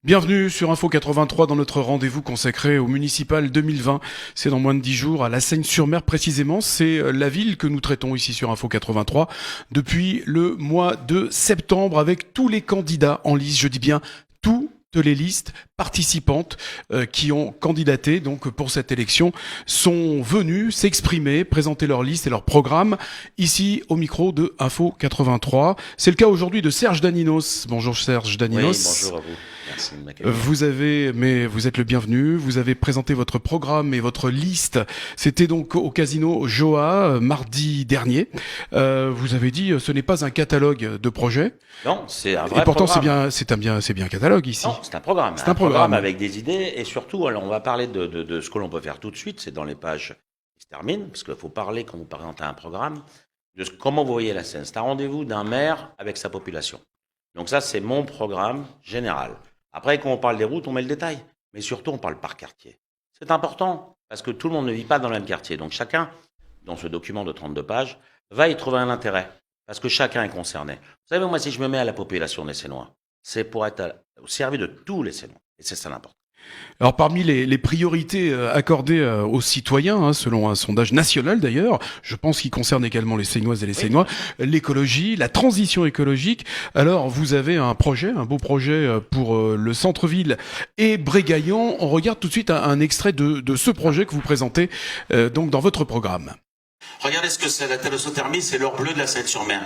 Bienvenue sur Info 83 dans notre rendez-vous consacré au municipal 2020. C'est dans moins de 10 jours à La Seyne-sur-Mer précisément. C'est la ville que nous traitons ici sur Info 83 depuis le mois de septembre avec tous les candidats en lice. Je dis bien toutes les listes participantes qui ont candidaté donc pour cette élection sont venues s'exprimer, présenter leur liste et leur programme ici au micro de Info 83. C'est le cas aujourd'hui de Serge Daninos. Bonjour Serge Daninos. Oui, bonjour à vous. Merci de m'accueillir. Vous êtes le bienvenu. Vous avez présenté votre programme et votre liste. C'était donc au casino Joa mardi dernier. Vous avez dit ce n'est pas un catalogue de projets. Non, c'est un vrai et pourtant programme. c'est bien un catalogue ici. Non, c'est un programme. C'est un programme avec des idées et surtout, alors on va parler de ce que l'on peut faire tout de suite. C'est dans les pages qui se terminent, parce qu'il faut parler quand vous présentez un programme de comment vous voyez la Seine. C'est un rendez-vous d'un maire avec sa population. Donc ça, c'est mon programme général. Après, quand on parle des routes, on met le détail. Mais surtout, on parle par quartier. C'est important, parce que tout le monde ne vit pas dans le même quartier. Donc chacun, dans ce document de 32 pages, va y trouver un intérêt. Parce que chacun est concerné. Vous savez, moi, si je me mets à la population des Sénois, c'est pour être au service de tous les Sénois. Et c'est ça l'important. Alors parmi les priorités accordées aux citoyens, selon un sondage national d'ailleurs, je pense qu'il concerne également les Sénoises et les Sénois, l'écologie, la transition écologique. Alors vous avez un beau projet pour le centre-ville et Brégaillon. On regarde tout de suite un extrait de ce projet que vous présentez donc dans votre programme. Regardez ce que c'est, la thalassothermie, c'est l'or bleu de la Seyne-sur-Mer.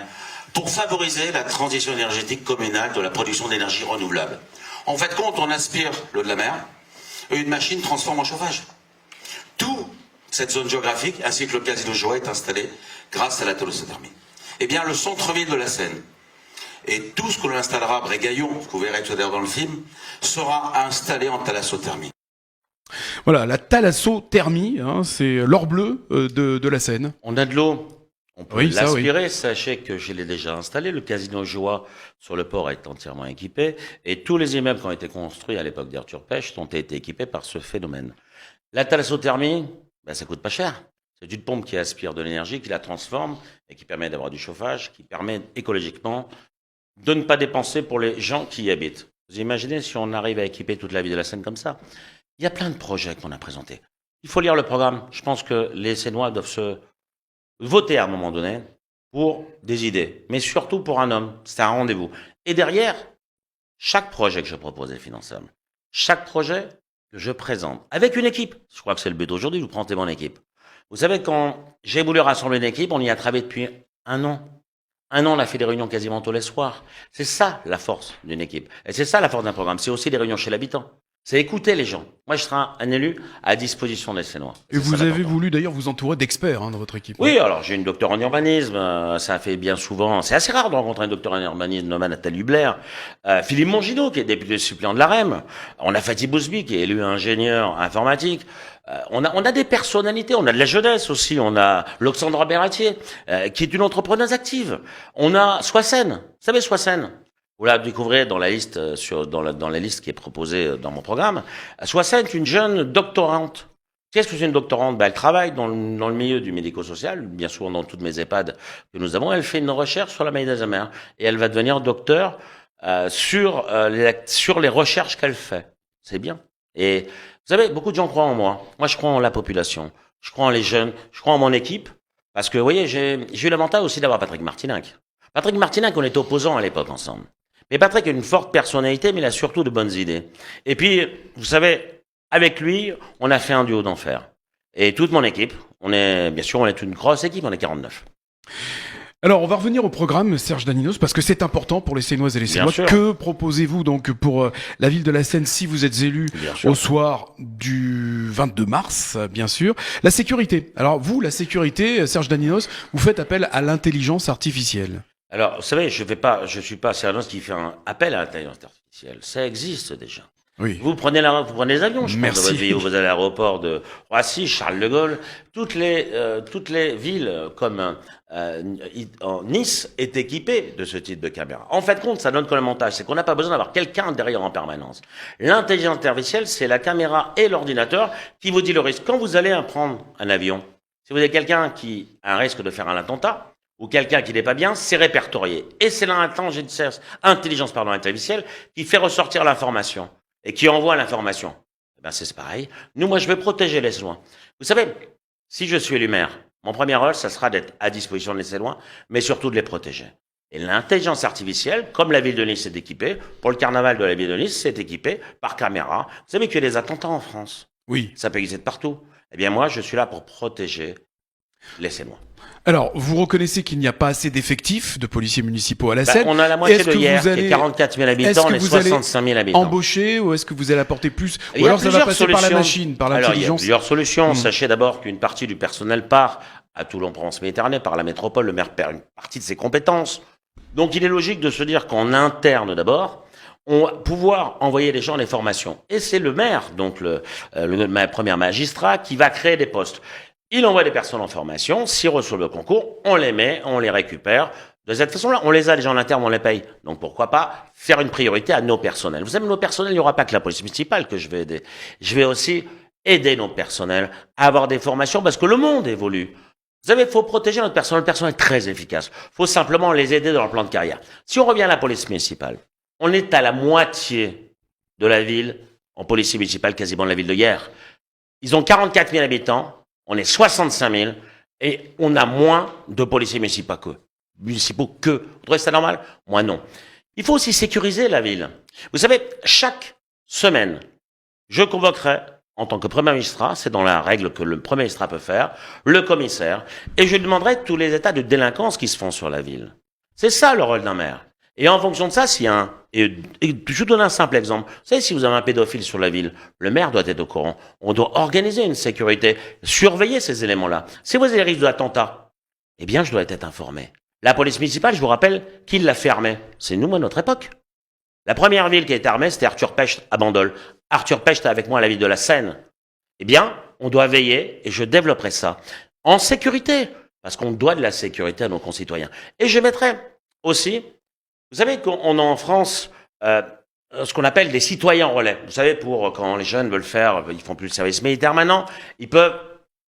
Pour favoriser la transition énergétique communale de la production d'énergie renouvelable. En fait, quand on aspire l'eau de la mer, une machine transforme en chauffage. Toute cette zone géographique, ainsi que le casino Joa, est installé grâce à la thalassothermie. Eh bien, le centre-ville de la Seine, et tout ce que l'on installera à Brégaillon, que vous verrez tout à l'heure dans le film, sera installé en thalassothermie. Voilà, la thalassothermie, c'est l'or bleu de la Seine. On a de l'eau. On peut l'aspirer. Oui. Sachez que je l'ai déjà installé. Le casino Joa sur le port est entièrement équipé. Et tous les immeubles qui ont été construits à l'époque d'Arthur Pech ont été équipés par ce phénomène. La thalassothermie, ça coûte pas cher. C'est une pompe qui aspire de l'énergie, qui la transforme et qui permet d'avoir du chauffage, qui permet écologiquement de ne pas dépenser pour les gens qui y habitent. Vous imaginez si on arrive à équiper toute la ville de la Seine comme ça? Il y a plein de projets qu'on a présentés. Il faut lire le programme. Je pense que les Sénois doivent se voter à un moment donné pour des idées, mais surtout pour un homme. C'est un rendez-vous. Et derrière, chaque projet que je propose est finançable. Chaque projet que je présente avec une équipe. Je crois que c'est le but aujourd'hui, vous présentez mon équipe. Vous savez, quand j'ai voulu rassembler une équipe, on y a travaillé depuis un an. Un an, on a fait des réunions quasiment tous les soirs. C'est ça la force d'une équipe. Et c'est ça la force d'un programme. C'est aussi des réunions chez l'habitant. C'est écouter les gens. Moi, je serai un élu à disposition des Sénois. Et vous avez voulu d'ailleurs vous entourer d'experts dans votre équipe. Oui, alors j'ai une docteure en urbanisme. Ça fait bien souvent. C'est assez rare de rencontrer un docteur en urbanisme nommé Nathalie Hubler. Philippe Mongino, qui est député suppléant de l'AREM. On a Fatih Bousbi, qui est élu ingénieur informatique. On a des personnalités. On a de la jeunesse aussi. On a Loxandra Berratier, qui est une entrepreneuse active. On a Soissène. Vous savez, Soissène. Vous la découvrez dans la liste dans la liste qui est proposée dans mon programme. Soissène est une jeune doctorante. Qu'est-ce que c'est une doctorante? Elle travaille dans le milieu du médico-social, bien souvent dans toutes mes EHPAD que nous avons. Elle fait une recherche sur la maladie d'Alzheimer et elle va devenir docteur sur les recherches qu'elle fait. C'est bien. Et vous savez, beaucoup de gens croient en moi. Moi, je crois en la population. Je crois en les jeunes. Je crois en mon équipe. Parce que, vous voyez, j'ai eu l'avantage aussi d'avoir Patrick Martinac. Patrick Martinac, on était opposants à l'époque ensemble. Mais Patrick a une forte personnalité, mais il a surtout de bonnes idées. Et puis, vous savez, avec lui, on a fait un duo d'enfer. Et toute mon équipe, on est une grosse équipe, on est 49. Alors, on va revenir au programme, Serge Daninos, parce que c'est important pour les Sénoises et les Sénois. Que proposez-vous donc pour la ville de la Seine si vous êtes élu au soir du 22 mars, bien sûr? La sécurité. Alors, vous, la sécurité, Serge Daninos, vous faites appel à l'intelligence artificielle. Alors, vous savez, je suis pas Serge qui fait un appel à l'intelligence artificielle. Ça existe déjà. Oui. Vous prenez les avions, je pense, Merci. dans votre vie, vous allez à l'aéroport de Roissy, Charles de Gaulle. Toutes les villes, comme Nice, est équipée de ce type de caméra. En fait, ça donne comme avantage, c'est qu'on n'a pas besoin d'avoir quelqu'un derrière en permanence. L'intelligence artificielle, c'est la caméra et l'ordinateur qui vous dit le risque. Quand vous allez prendre un avion, si vous avez quelqu'un qui a un risque de faire un attentat, ou quelqu'un qui n'est pas bien, c'est répertorié. Et c'est l'intelligence artificielle qui fait ressortir l'information. et qui envoie l'information. Eh ben, c'est pareil. Nous, moi, je vais protéger les loin. Vous savez, si je suis élu maire, mon premier rôle, ça sera d'être à disposition de les loin, mais surtout de les protéger. Et l'intelligence artificielle, comme la ville de Nice est équipée, pour le carnaval de la ville de Nice, c'est équipé par caméra. Vous savez qu'il y a des attentats en France. Oui. Ça peut exister de partout. Eh bien, moi, je suis là pour protéger les Sénois. Alors, vous reconnaissez qu'il n'y a pas assez d'effectifs de policiers municipaux à la Seine. On a la moitié Est-ce de que hier, vous allez- qui est 44 000 Est-ce habitants, que on est vous allez 65 000 habitants. embaucher ou est-ce que vous allez apporter plus? Il Ou y a alors ça va plusieurs passer par la solutions. machine, par Alors, il y a l'intelligence? plusieurs solutions. Mmh. Sachez d'abord qu'une partie du personnel part à Toulon-Provence-Méditerranée, par la métropole. Le maire perd une partie de ses compétences. Donc, il est logique de se dire qu'en interne d'abord, on va pouvoir envoyer les gens à des formations. Et c'est le maire, donc le premier magistrat, qui va créer des postes. Il envoie des personnes en formation. S'ils reçoivent le concours, on les met, on les récupère. De cette façon-là, on les a, les gens en interne, on les paye. Donc, pourquoi pas faire une priorité à nos personnels. Vous savez, nos personnels, il n'y aura pas que la police municipale que je vais aider. Je vais aussi aider nos personnels à avoir des formations parce que le monde évolue. Vous savez, il faut protéger notre personnel. Le personnel est très efficace. Il faut simplement les aider dans leur plan de carrière. Si on revient à la police municipale, on est à la moitié de la ville en police municipale, quasiment de la ville de hier. Ils ont 44 000 habitants, on est 65 000 et on a moins de policiers municipaux que. Vous trouvez ça normal? Moi, non. Il faut aussi sécuriser la ville. Vous savez, chaque semaine, je convoquerai, en tant que premier magistrat, c'est dans la règle que le premier magistrat peut faire, le commissaire, et je lui demanderai tous les états de délinquance qui se font sur la ville. C'est ça le rôle d'un maire. Et en fonction de ça, s'il y a un... Et je vous donne un simple exemple. Vous savez, si vous avez un pédophile sur la ville, le maire doit être au courant. On doit organiser une sécurité, surveiller ces éléments-là. Si vous avez des risques d'attentat, eh bien, je dois être informé. La police municipale, je vous rappelle, qui l'a fait armer? C'est nous, à notre époque. La première ville qui a été armée, c'était Arthur Pecht à Bandol. Arthur Pecht avec moi à la ville de la Seine. Eh bien, on doit veiller, et je développerai ça, en sécurité, parce qu'on doit de la sécurité à nos concitoyens. Et je mettrai aussi... Vous savez qu'on a en France ce qu'on appelle des citoyens relais. Vous savez, pour quand les jeunes veulent faire, ils font plus le service militaire maintenant, ils peuvent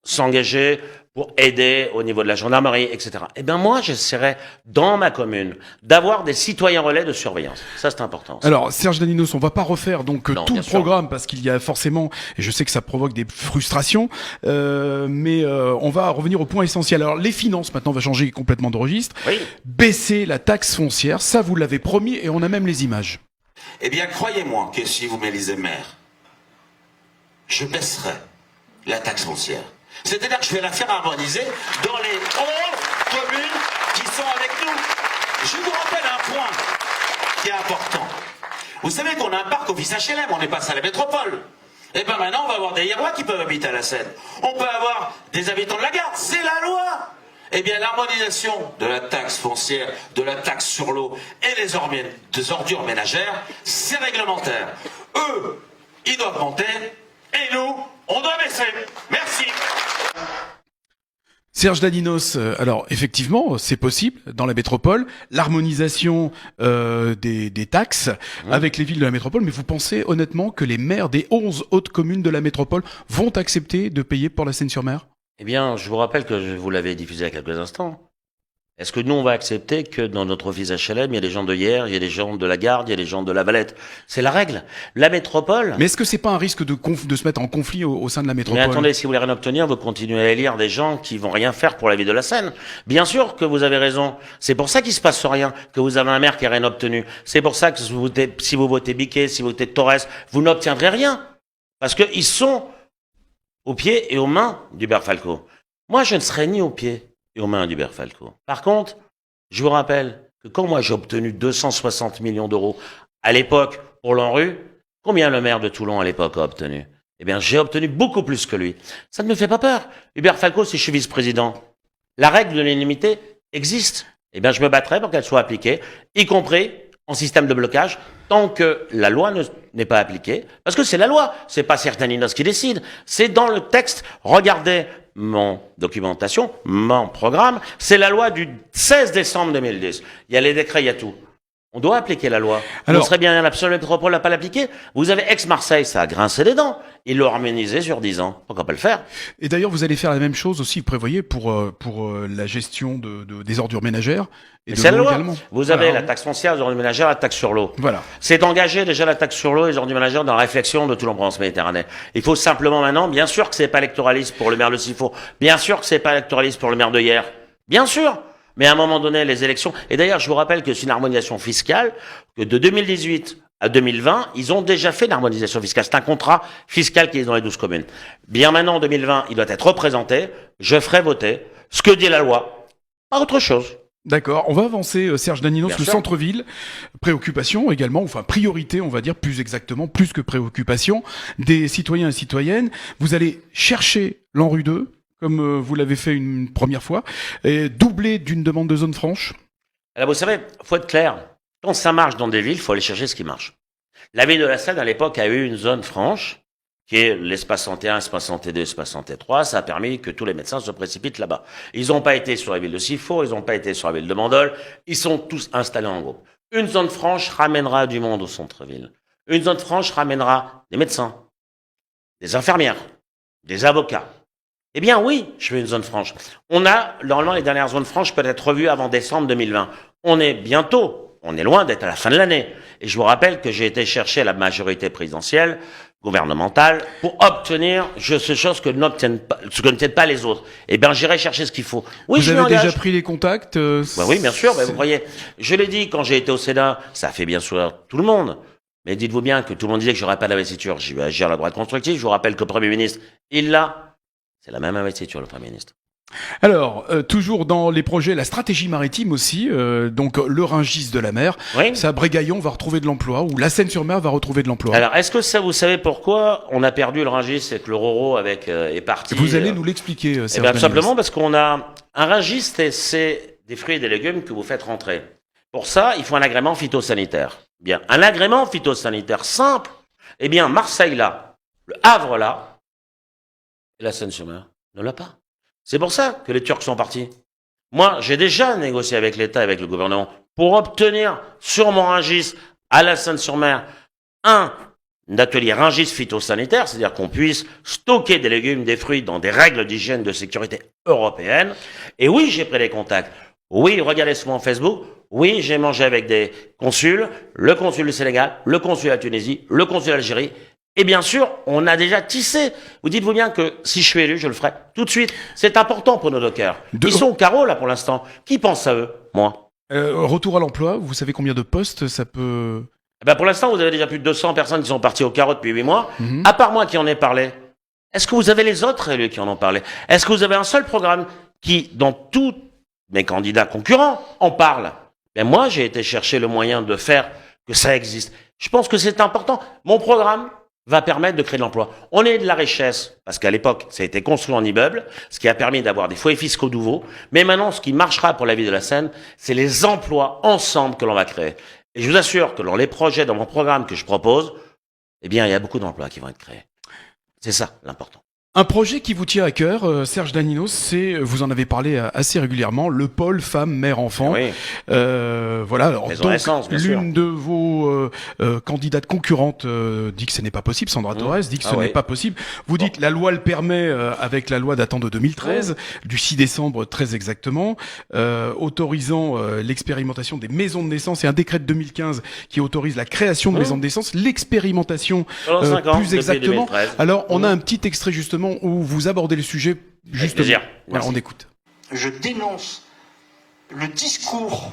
s'engager pour aider au niveau de la gendarmerie, etc. Eh bien, moi, j'essaierai, dans ma commune, d'avoir des citoyens relais de surveillance. Ça, c'est important. Alors, Serge Daninos, on va pas refaire donc Non, tout bien le sûr. programme parce qu'il y a forcément, et je sais que ça provoque des frustrations, mais on va revenir au point essentiel. Alors, les finances, maintenant, on va changer complètement de registre. Oui. Baisser la taxe foncière, ça vous l'avez promis et on a même les images. Eh bien, croyez-moi que si vous m'élisez maire, je baisserai la taxe foncière. C'est-à-dire que je vais la faire harmoniser dans les 11 communes qui sont avec nous. Je vous rappelle un point qui est important. Vous savez qu'on a un parc office HLM, on est passé à la métropole. Et bien maintenant, on va avoir des Hiérois qui peuvent habiter à la Seine. On peut avoir des habitants de la Garde, c'est la loi. Eh bien, l'harmonisation de la taxe foncière, de la taxe sur l'eau et des ordures ménagères, c'est réglementaire. Eux, ils doivent monter, et nous, on doit baisser. Merci. Serge Daninos, alors effectivement, c'est possible dans la métropole, l'harmonisation des taxes avec les villes de la métropole, mais vous pensez honnêtement que les maires des 11 autres communes de la métropole vont accepter de payer pour la Seine-sur-Mer? Eh bien, je vous rappelle que je vous l'avais diffusé il y a quelques instants. Est-ce que nous, on va accepter que dans notre office HLM, il y a des gens de hier, il y a des gens de la Garde, il y a des gens de la Valette? C'est la règle. La métropole... Mais est-ce que c'est pas un risque de se mettre en conflit au sein de la Mais métropole? attendez, si vous voulez rien obtenir, vous continuez à élire des gens qui vont rien faire pour la vie de la Seine. Bien sûr que vous avez raison. C'est pour ça qu'il se passe rien, que vous avez un maire qui a rien obtenu. C'est pour ça que si vous votez Biquet, si vous votez Torres, vous n'obtiendrez rien. Parce qu'ils sont aux pieds et aux mains d'Hubert Falco. Moi, je ne serai ni aux pieds et aux mains d'Hubert Falco. Par contre, je vous rappelle que quand moi j'ai obtenu 260 millions d'euros à l'époque pour l'ANRU, combien le maire de Toulon à l'époque a obtenu? Eh bien, j'ai obtenu beaucoup plus que lui. Ça ne me fait pas peur. Hubert Falco, si je suis vice-président, la règle de l'unanimité existe. Eh bien, je me battrai pour qu'elle soit appliquée, y compris en système de blocage, tant que la loi n'est pas appliquée. Parce que c'est la loi, c'est pas Serge Daninos qui décide. C'est dans le texte. Regardez mon documentation, mon programme. C'est la loi du 16 décembre 2010. Il y a les décrets, il y a tout. On doit appliquer la loi. Alors- On serait bien l'absolu métropole à pas l'appliquer. Vous avez Aix-Marseille, ça a grincé les dents. Ils l'ont harmonisé sur 10 ans. Pourquoi pas le faire? Et d'ailleurs, vous allez faire la même chose aussi, vous prévoyez, pour la gestion des ordures ménagères et Mais de c'est la l'eau loi. également. Vous avez Voilà. la taxe foncière, les ordures ménagères, la taxe sur l'eau. Voilà. C'est engagé déjà la taxe sur l'eau et les ordures ménagères dans la réflexion de tout l'Empire méditerranéen. Il faut simplement maintenant, bien sûr que c'est pas électoraliste pour le maire de Sifo, bien sûr que c'est pas électoraliste pour le maire de hier, bien sûr. Mais à un moment donné, les élections. Et d'ailleurs, je vous rappelle que c'est une harmonisation fiscale que de 2018 à 2020, ils ont déjà fait l'harmonisation fiscale. C'est un contrat fiscal qui est dans les 12 communes. Bien maintenant, en 2020, il doit être représenté. Je ferai voter ce que dit la loi. Pas autre chose. D'accord, on va avancer, Serge Daninos, Bien le sûr. centre-ville, préoccupation également, enfin priorité, on va dire plus exactement, plus que préoccupation, des citoyens et citoyennes. Vous allez chercher l'ANRU 2, comme vous l'avez fait une première fois, et doubler d'une demande de zone franche. Alors, vous savez, faut être clair. Quand ça marche dans des villes, faut aller chercher ce qui marche. La ville de la Seine, à l'époque, a eu une zone franche, qui est l'espace santé 1, espace santé 2, espace santé 3. Ça a permis que tous les médecins se précipitent là-bas. Ils n'ont pas été sur la ville de Sifo, ils n'ont pas été sur la ville de Bandol. Ils sont tous installés en groupe. Une zone franche ramènera du monde au centre-ville. Une zone franche ramènera des médecins, des infirmières, des avocats. Eh bien oui, je veux une zone franche. On a, normalement, les dernières zones franches peuvent être revues avant décembre 2020. On est bientôt, on est loin d'être à la fin de l'année. Et je vous rappelle que j'ai été chercher la majorité présidentielle, gouvernementale, pour obtenir ce chose que n'obtiennent pas, ce que ne tiennent pas les autres. Eh bien, j'irai chercher ce qu'il faut. Oui, vous je avez m'engage. déjà pris les contacts Bah oui, bien sûr, bah, vous c'est- croyez. Je l'ai dit quand j'ai été au Sénat, ça a fait bien sûr tout le monde. Mais dites-vous bien que tout le monde disait que j'aurais pas d'investiture. J'y vais agir à la droite constructive. Je vous rappelle que le Premier ministre, il l'a. C'est la même investiture, le Premier ministre. Alors, toujours dans les projets, la stratégie maritime aussi, donc le Rungis de la mer, Oui. ça, Brégaillon va retrouver de l'emploi, ou la Seine-sur-Mer va retrouver de l'emploi. Alors, est-ce que ça, vous savez pourquoi on a perdu le Rungis et que le Roro est parti? Vous allez nous l'expliquer, Eh Serge bien, Daninos. simplement parce qu'on a un Rungis, c'est des fruits et des légumes que vous faites rentrer. Pour ça, il faut un agrément phytosanitaire. Bien, un agrément phytosanitaire simple. Eh bien, Marseille là, le Havre là, et la Seine-sur-Mer ne l'a pas. C'est pour ça que les Turcs sont partis. Moi, j'ai déjà négocié avec l'État, avec le gouvernement, pour obtenir sur mon Rungis, à la Seine-sur-Mer, un atelier Rungis phytosanitaire, c'est-à-dire qu'on puisse stocker des légumes, des fruits dans des règles d'hygiène de sécurité européennes. Et oui, j'ai pris des contacts. Oui, regardez sur mon Facebook. Oui, j'ai mangé avec des consuls, le consul du Sénégal, le consul de la Tunisie, le consul d'Algérie. Et bien sûr, on a déjà tissé. Vous dites-vous bien que si je suis élu, je le ferai tout de suite. C'est important pour nos dockers. Ils sont au carreau, là, pour l'instant. Qui pense à eux? Moi. Retour à l'emploi, vous savez combien de postes ça peut... Eh ben, pour l'instant, vous avez déjà plus de 200 personnes qui sont parties au carreau depuis 8 mois. Mhm. À part moi qui en ai parlé. Est-ce que vous avez les autres élus qui en ont parlé? Est-ce que vous avez un seul programme qui, dans tous mes candidats concurrents, en parle? Ben, moi, j'ai été chercher le moyen de faire que ça existe. Je pense que c'est important. Mon programme va permettre de créer de l'emploi. On est de la richesse, parce qu'à l'époque, ça a été construit en immeuble, ce qui a permis d'avoir des foyers fiscaux nouveaux. Mais maintenant, ce qui marchera pour la ville de la Seine, c'est les emplois ensemble que l'on va créer. Et je vous assure que dans les projets, dans mon programme que je propose, eh bien, il y a beaucoup d'emplois qui vont être créés. C'est ça, l'important. Un projet qui vous tient à cœur, Serge Daninos, c'est, vous en avez parlé assez régulièrement, le pôle femmes, mère, enfant. Oui. Voilà. Alors, Maison donc, d'essence, bien sûr. l'une de vos candidates concurrentes dit que ce n'est pas possible. Sandra Torres dit que ce Ah n'est oui. pas possible. Vous dites la loi le permet avec la loi datant de 2013, du 6 décembre très exactement, autorisant l'expérimentation des maisons de naissance et un décret de 2015 qui autorise la création de maisons de naissance, l'expérimentation Pendant 5 ans, plus depuis exactement. 2013. Alors, on a un petit extrait justement où vous abordez le sujet justement. plaisir. Voilà, Merci. on écoute. Je dénonce le discours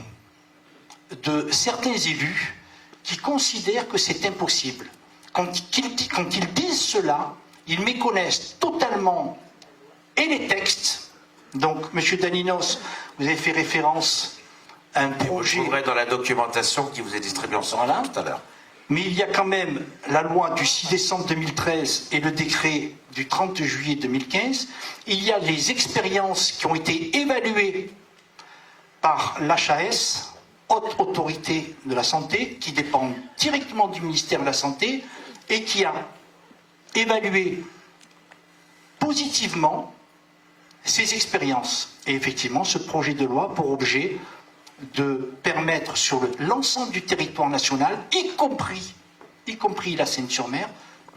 de certains élus qui considèrent que c'est impossible. Quand ils disent cela, ils méconnaissent totalement et les textes. Donc, Monsieur Daninos, vous avez fait référence à un Vous projet. trouverez dans la documentation qui vous est distribuée en Voilà. sortant tout à l'heure. Mais il y a quand même la loi du 6 décembre 2013 et le décret du 30 juillet 2015. Il y a les expériences qui ont été évaluées par l'HAS, Haute Autorité de la Santé, qui dépend directement du ministère de la Santé et qui a évalué positivement ces expériences. Et effectivement, ce projet de loi a pour objet de permettre sur l'ensemble du territoire national, y compris la Seine-sur-Mer,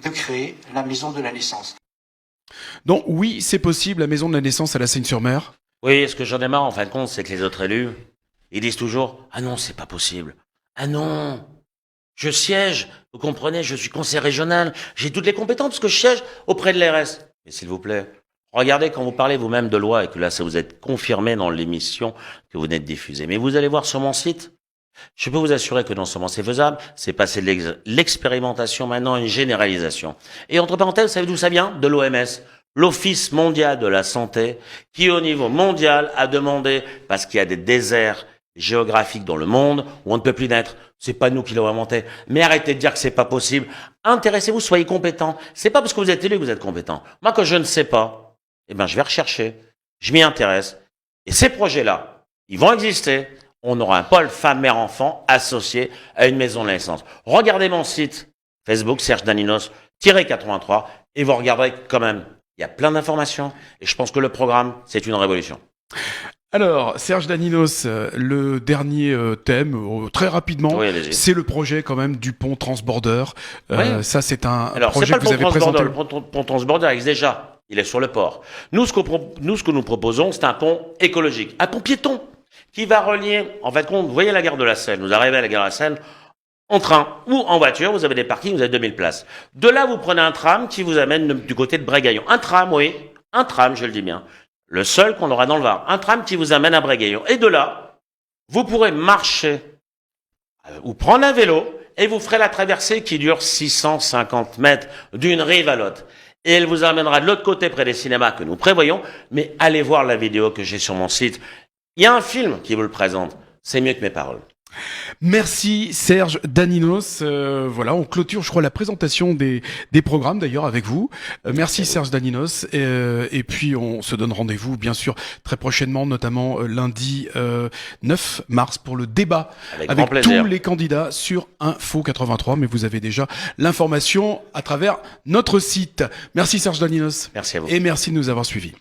de créer la maison de la naissance. Donc oui, c'est possible, la maison de la naissance à la Seine-sur-Mer. Oui, ce que j'en ai marre, en fin de compte, c'est que les autres élus, ils disent toujours « Ah non, c'est pas possible. Ah non, je siège, vous comprenez, je suis conseiller régional, j'ai toutes les compétences parce que je siège auprès de l'ARS. » Mais s'il vous plaît, regardez quand vous parlez vous-même de loi et que là, ça vous êtes confirmé dans l'émission que vous venez de diffuser. Mais vous allez voir sur mon site, je peux vous assurer que non seulement c'est faisable, c'est passer de l'expérimentation maintenant à une généralisation. Et entre parenthèses, vous savez d'où ça vient? De l'OMS, l'Office mondial de la santé, qui au niveau mondial a demandé, parce qu'il y a des déserts géographiques dans le monde où on ne peut plus naître. C'est pas nous qui l'avons inventé. Mais arrêtez de dire que c'est pas possible. Intéressez-vous, soyez compétents. C'est pas parce que vous êtes élu que vous êtes compétent. Moi, quand je ne sais pas, eh ben, je vais rechercher. Je m'y intéresse. Et ces projets-là, ils vont exister. On aura un pôle femme-mère-enfant associé à une maison de la naissance. Regardez mon site Facebook, Serge Daninos, -83, et vous regarderez quand même. Il y a plein d'informations. Et je pense que le programme, c'est une révolution. Alors, Serge Daninos, le dernier thème, très rapidement, Oui, allez-y. c'est le projet quand même du pont transborder. Oui. Ça, c'est un Alors, c'est projet pas que vous le avez pont présenté. transborder. Le pont transborder existe déjà. Il est sur le port. Nous, ce que nous proposons, c'est un pont écologique. Un pont piéton qui va relier, en fait, vous voyez la gare de la Seine. Vous arrivez à la gare de la Seine en train ou en voiture. Vous avez des parkings, vous avez 2000 places. De là, vous prenez un tram qui vous amène du côté de Brégaillon. Un tram, oui. Un tram, je le dis bien. Le seul qu'on aura dans le Var. Un tram qui vous amène à Brégaillon. Et de là, vous pourrez marcher ou prendre un vélo et vous ferez la traversée qui dure 650 mètres d'une rive à l'autre. Et elle vous amènera de l'autre côté près des cinémas que nous prévoyons. Mais allez voir la vidéo que j'ai sur mon site. Il y a un film qui vous le présente. C'est mieux que mes paroles. Merci Serge Daninos. Voilà, on clôture, je crois, la présentation des programmes d'ailleurs avec vous. Merci Serge Daninos. Et puis on se donne rendez-vous bien sûr très prochainement, notamment lundi 9 mars pour le débat avec tous les candidats sur Info 83. Mais vous avez déjà l'information à travers notre site. Merci Serge Daninos. Merci à vous. Et merci de nous avoir suivis.